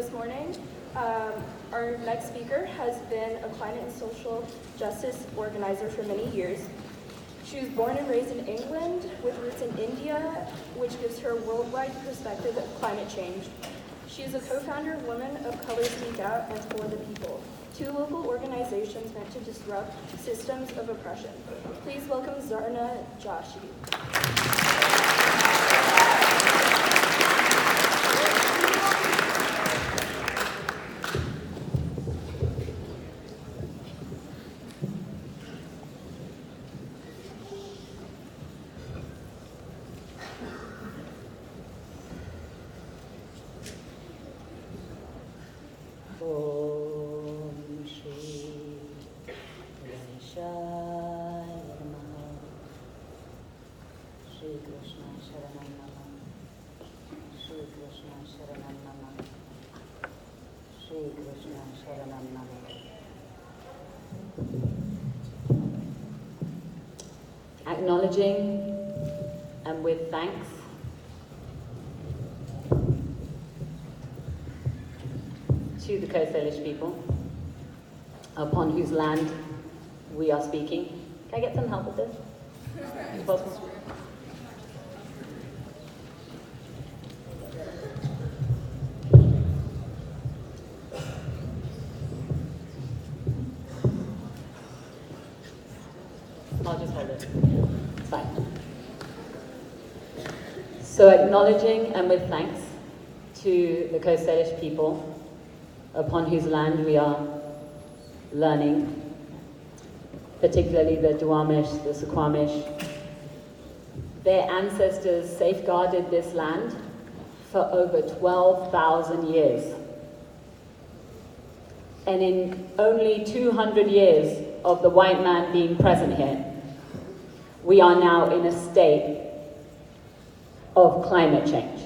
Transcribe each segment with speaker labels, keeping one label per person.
Speaker 1: This morning, our next speaker has been a climate and social justice organizer for many years. She was born and raised in England with roots in India, which gives her a worldwide perspective of climate change. She is a co-founder of Women of Color Speak Out and For the People, two local organizations meant to disrupt systems of oppression. Please welcome Donna Joshi.
Speaker 2: Acknowledging and with thanks to the Coast Salish people upon whose land we are speaking. Can I get some help with this? Is it possible? I'll just hold it. It's fine. So acknowledging and with thanks to the Coast Salish people upon whose land we are learning, particularly the Duwamish, the Suquamish. Their ancestors safeguarded this land for over 12,000 years. And in only 200 years of the white man being present here, we are now in a state of climate change.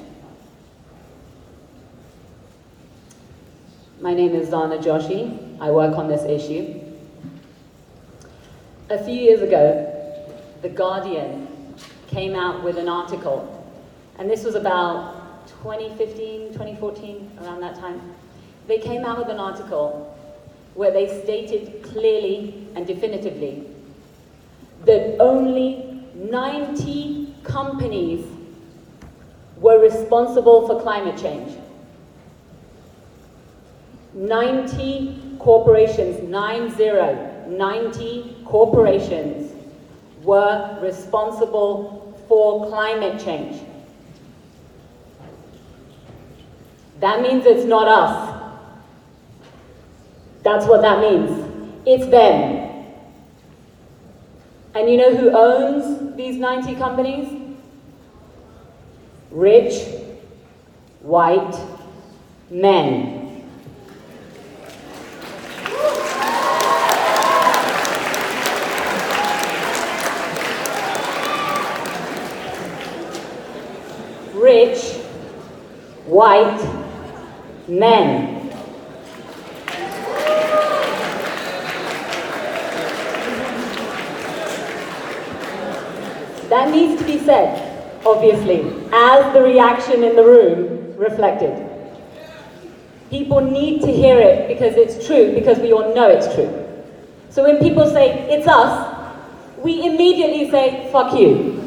Speaker 2: My name is Donna Joshi. I work on this issue. A few years ago, The Guardian came out with an article, and this was about 2015, 2014, around that time. They came out with an article where they stated clearly and definitively that only 90 companies were responsible for climate change. 90 corporations, 90 corporations were responsible for climate change. That means it's not us. That's what that means. It's them. And you know who owns these 90 companies? Rich, white men. Rich, white men. That needs to be said, obviously, as the reaction in the room reflected. People need to hear it because it's true, because we all know it's true. So when people say, it's us, we immediately say, fuck you.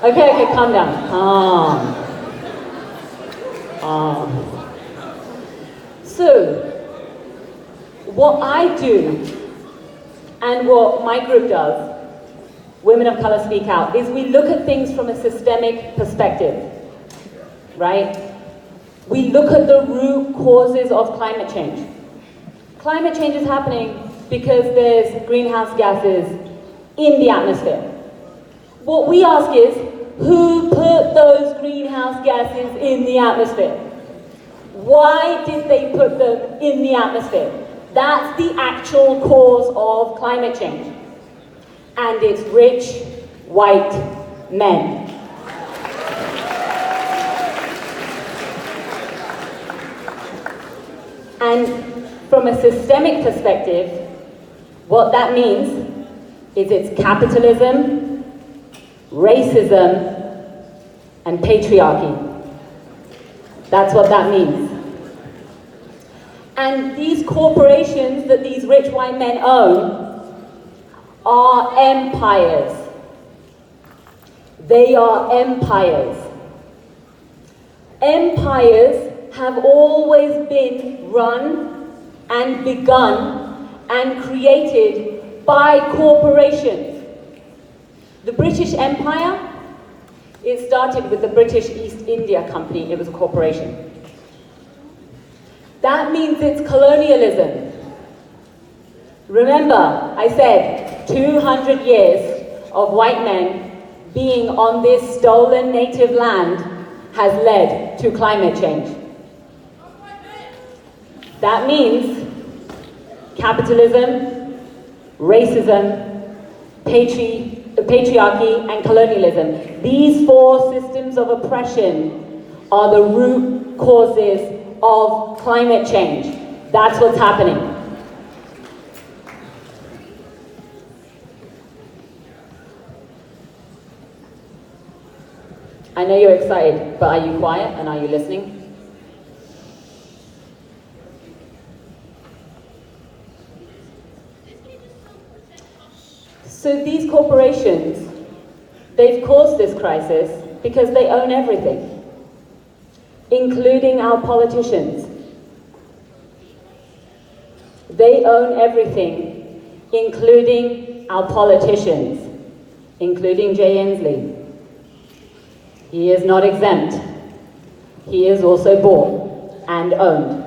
Speaker 2: Okay, calm down. Calm. So, what I do, and what my group does, Women of Color Speak Out, is we look at things from a systemic perspective, right? We look at the root causes of climate change. Climate change is happening because there's greenhouse gases in the atmosphere. What we ask is, who put those greenhouse gases in the atmosphere? Why did they put them in the atmosphere? That's the actual cause of climate change. And it's rich, white men. And From a systemic perspective, what that means is it's capitalism, racism, and patriarchy. That's what that means. And these corporations that these rich white men own are empires. They are empires. Empires have always been run and begun and created by corporations. The British Empire, it started with the British East India Company. It was a corporation. That means it's colonialism. Remember, I said 200 years of white men being on this stolen native land has led to climate change. That means capitalism, racism, patriarchy, and colonialism. These four systems of oppression are the root causes of climate change. That's what's happening. I know you're excited, but are you quiet and are you listening? So these corporations, they've caused this crisis because they own everything, including our politicians. They own everything, including our politicians, including Jay Inslee. He is not exempt. He is also bought and owned.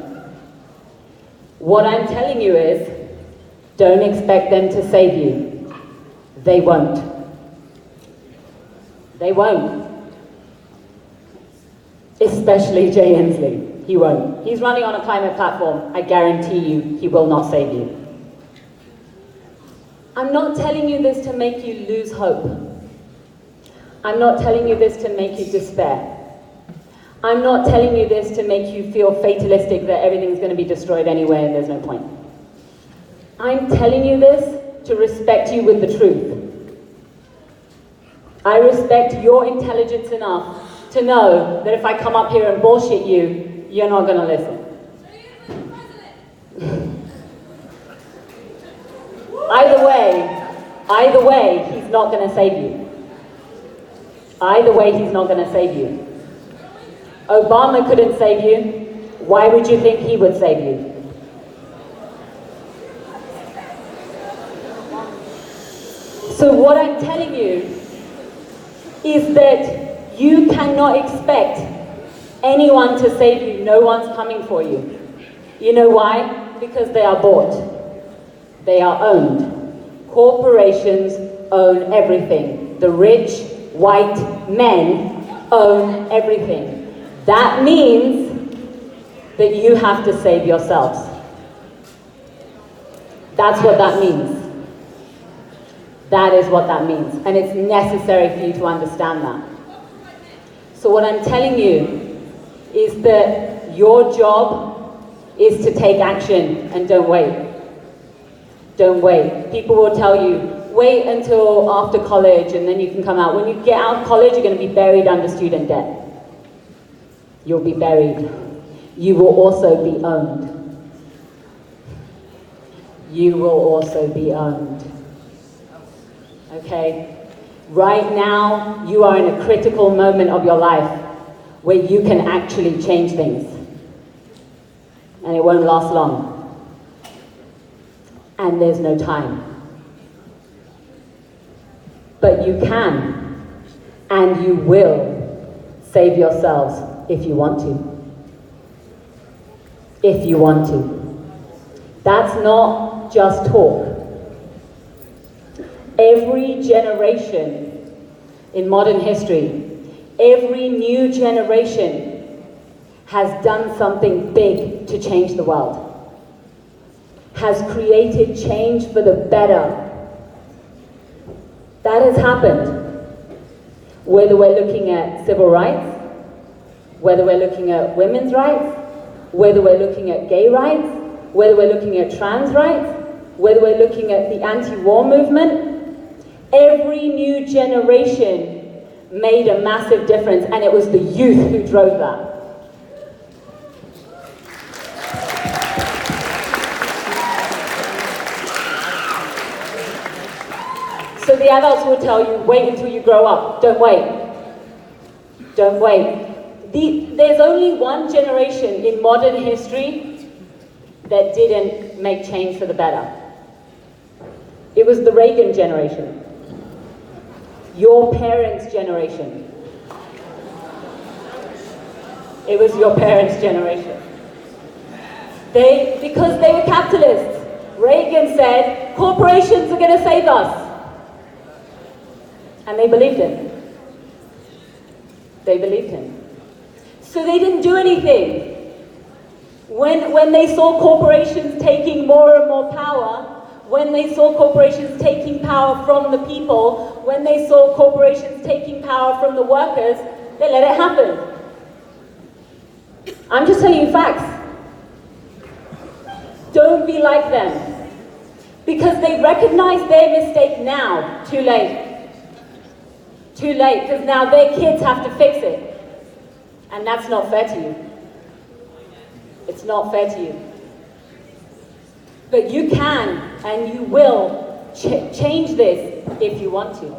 Speaker 2: What I'm telling you is, don't expect them to save you. They won't. They won't. Especially Jay Inslee. He won't. He's running on a climate platform. I guarantee you, he will not save you. I'm not telling you this to make you lose hope. I'm not telling you this to make you despair. I'm not telling you this to make you feel fatalistic that everything's going to be destroyed anyway and there's no point. I'm telling you this to respect you with the truth. I respect your intelligence enough to know that if I come up here and bullshit you, you're not going to listen. Either way, he's not going to save you. Either way, he's not going to save you. Obama couldn't save you. Why would you think he would save you? So what I'm telling you is that you cannot expect anyone to save you. No one's coming for you. You know why? Because they are bought. They are owned. Corporations own everything. The rich, white men own everything. That means that you have to save yourselves. That's what that means. That is what that means. And it's necessary for you to understand that. So what I'm telling you is that your job is to take action and don't wait. Don't wait. People will tell you, wait until after college and then you can come out. When you get out of college, you're going to be buried under student debt. You'll be buried. You will also be owned. You will also be owned. Okay? Right now, you are in a critical moment of your life where you can actually change things. And it won't last long. And there's no time. But you can, and you will, save yourselves if you want to. If you want to. That's not just talk. Every generation in modern history, every new generation has done something big to change the world. Has created change for the better. That has happened. Whether we're looking at civil rights, whether we're looking at women's rights, whether we're looking at gay rights, whether we're looking at trans rights, whether we're looking at the anti-war movement, every new generation made a massive difference, and it was the youth who drove that. So the adults will tell you, wait until you grow up. Don't wait. Don't wait. There's only one generation in modern history that didn't make change for the better. It was the Reagan generation. Your parents' generation. It was your parents' generation. Because they were capitalists. Reagan said, corporations are going to save us. And they believed him. They believed him. So they didn't do anything. When they saw corporations taking more and more power, when they saw corporations taking power from the people, when they saw corporations taking power from the workers, they let it happen. I'm just telling you facts. Don't be like them. Because they recognize their mistake now. Too late. Too late, because now their kids have to fix it. And that's not fair to you. It's not fair to you. But you can and you will change this if you want to.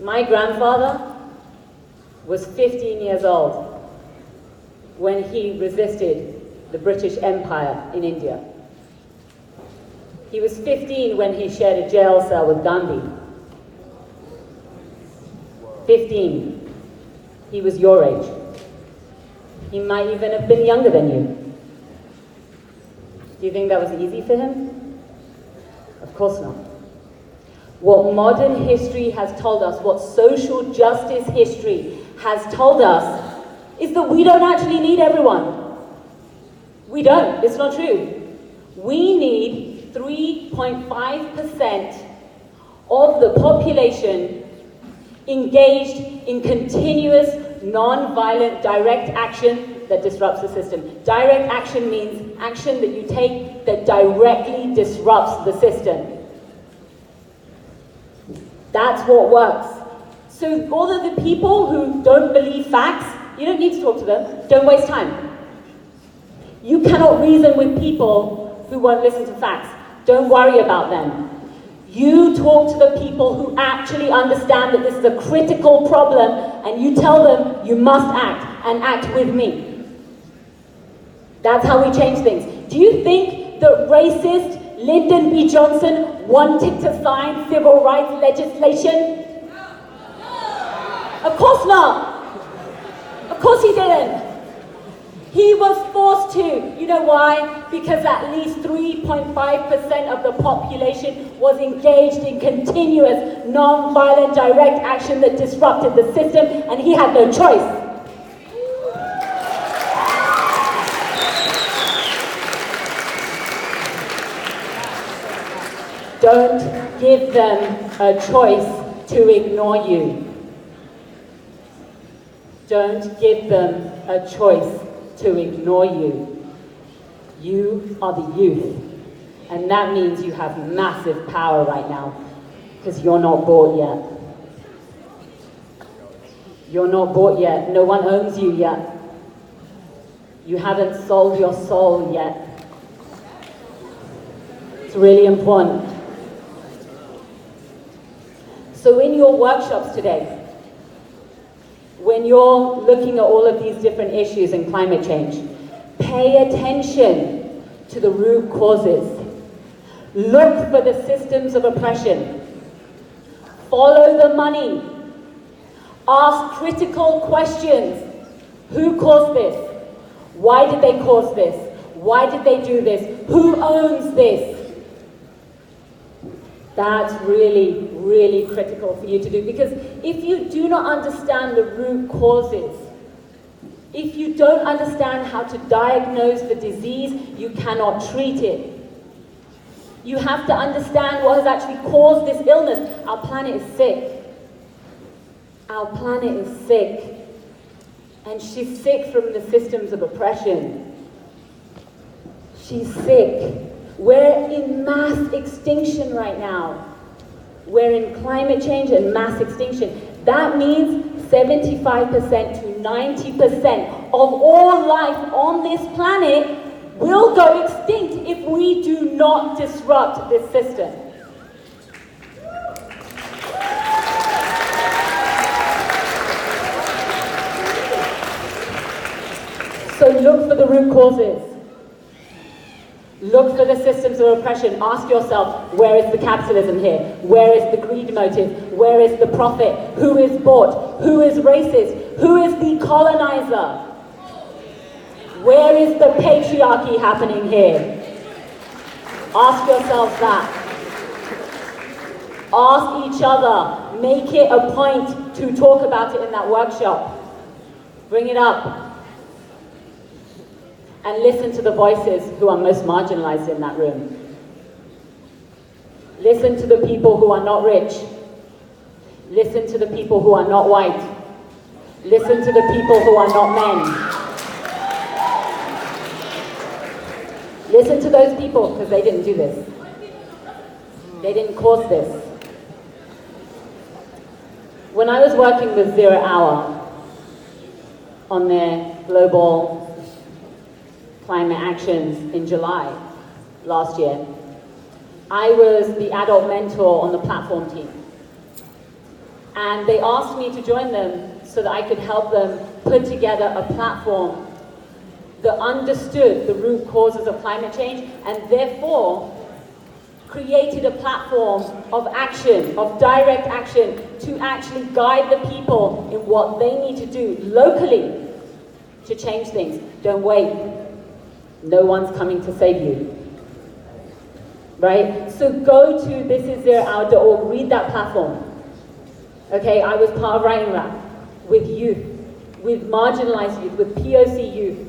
Speaker 2: My grandfather was 15 years old when he resisted the British Empire in India. He was 15 when he shared a jail cell with Gandhi. 15. He was your age. He might even have been younger than you. Do you think that was easy for him? Of course not. What modern history has told us, what social justice history has told us, is that we don't actually need everyone. We don't. It's not true. We need 3.5% of the population engaged in continuous, non-violent, direct action that disrupts the system. Direct action means action that you take that directly disrupts the system. That's what works. So all of the people who don't believe facts, you don't need to talk to them. Don't waste time. You cannot reason with people who won't listen to facts. Don't worry about them. You talk to the people who actually understand that this is a critical problem, and you tell them you must act, and act with me. That's how we change things. Do you think that racist Lyndon B. Johnson wanted to sign civil rights legislation? Of course not. Of course he didn't. He was forced to. You know why? Because at least 3.5% of the population was engaged in continuous, non-violent, direct action that disrupted the system, and he had no choice. Don't give them a choice to ignore you. Don't give them a choice to ignore you. You are the youth. And that means you have massive power right now, because you're not bought yet. You're not bought yet. No one owns you yet. You haven't sold your soul yet. It's really important. So in your workshops today, when you're looking at all of these different issues in climate change, pay attention to the root causes. Look for the systems of oppression. Follow the money. Ask critical questions. Who caused this? Why did they cause this? Why did they do this? Who owns this? That's really, really critical for you to do, because if you do not understand the root causes, if you don't understand how to diagnose the disease, you cannot treat it. You have to understand what has actually caused this illness. Our planet is sick. Our planet is sick. And she's sick from the systems of oppression. She's sick. We're in mass extinction right now. We're in climate change and mass extinction. That means 75% to 90% of all life on this planet will go extinct if we do not disrupt this system. So look for the root causes. Look for the systems of oppression. Ask yourself, where is the capitalism here? Where is the greed motive? Where is the profit? Who is bought? Who is racist? Who is the colonizer? Where is the patriarchy happening here? Ask yourselves that. Ask each other. Make it a point to talk about it in that workshop. Bring it up. And listen to the voices who are most marginalized in that room. Listen to the people who are not rich. Listen to the people who are not white. Listen to the people who are not men. Listen to those people, because they didn't do this. They didn't cause this. When I was working with 0 Hour on their global climate actions in July last year, I was the adult mentor on the platform team. And they asked me to join them so that I could help them put together a platform that understood the root causes of climate change and therefore created a platform of action, of direct action, to actually guide the people in what they need to do locally to change things. Don't wait. No one's coming to save you. Right? So go to thisiszerohour.org, read that platform. Okay, I was part of writing that with youth, with marginalized youth, with POC youth.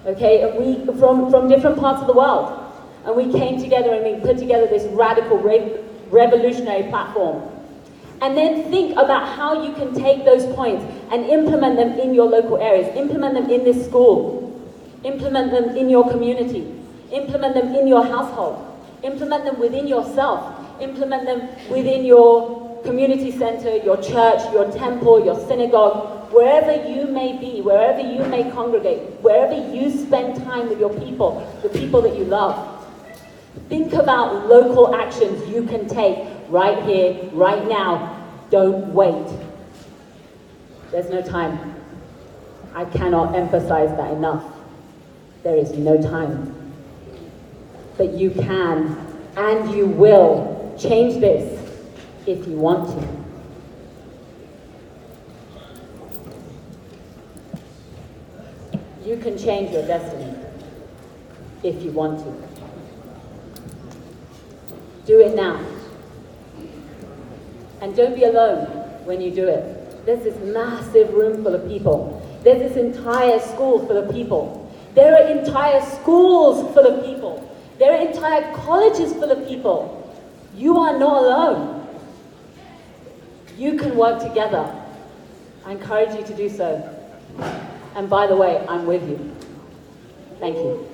Speaker 2: Okay, and we from different parts of the world. And we came together and we put together this radical, revolutionary platform. And then think about how you can take those points and implement them in your local areas, implement them in this school. Implement them in your community. Implement them in your household. Implement them within yourself. Implement them within your community center, your church, your temple, your synagogue, wherever you may be, wherever you may congregate, wherever you spend time with your people, the people that you love. Think about local actions you can take right here, right now. Don't wait. There's no time. I cannot emphasize that enough. There is no time. But you can and you will change this if you want to. You can change your destiny if you want to. Do it now. And don't be alone when you do it. There's this massive room full of people. There's this entire school full of people. There are entire schools full of people. There are entire colleges full of people. You are not alone. You can work together. I encourage you to do so. And by the way, I'm with you. Thank you.